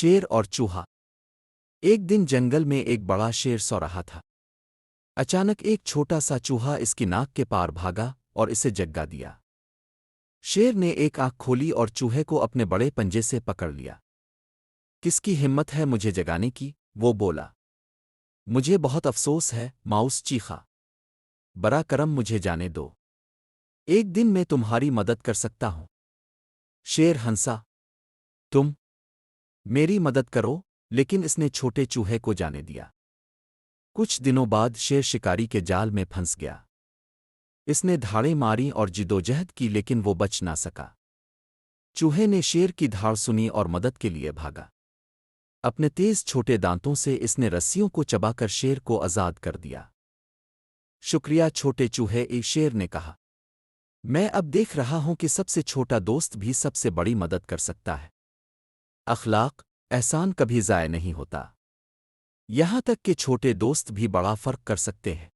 شیر اور چوہا۔ ایک دن جنگل میں ایک بڑا شیر سو رہا تھا۔ اچانک ایک چھوٹا سا چوہا اس کی ناک کے پار بھاگا اور اسے جگا دیا۔ شیر نے ایک آنکھ کھولی اور چوہے کو اپنے بڑے پنجے سے پکڑ لیا۔ کس کی ہمت ہے مجھے جگانے کی؟ وہ بولا۔ مجھے بہت افسوس ہے، ماؤس چیخا۔ برا کرم مجھے جانے دو۔ ایک دن میں تمہاری مدد کر سکتا ہوں۔ شیر ہنسا۔ تم میری مدد کرو، لیکن اس نے چھوٹے چوہے کو جانے دیا۔ کچھ دنوں بعد شیر شکاری کے جال میں پھنس گیا۔ اس نے دھاڑیں ماری اور جدوجہد کی لیکن وہ بچ نہ سکا۔ چوہے نے شیر کی دھاڑ سنی اور مدد کے لیے بھاگا۔ اپنے تیز چھوٹے دانتوں سے اس نے رسیوں کو چبا کر شیر کو آزاد کر دیا۔ شکریہ چھوٹے چوہے، ایک شیر نے کہا۔ میں اب دیکھ رہا ہوں کہ سب سے چھوٹا دوست بھی سب سے بڑی مدد کر سکتا ہے۔ اخلاق، احسان کبھی ضائع نہیں ہوتا۔ یہاں تک کہ چھوٹے دوست بھی بڑا فرق کر سکتے ہیں۔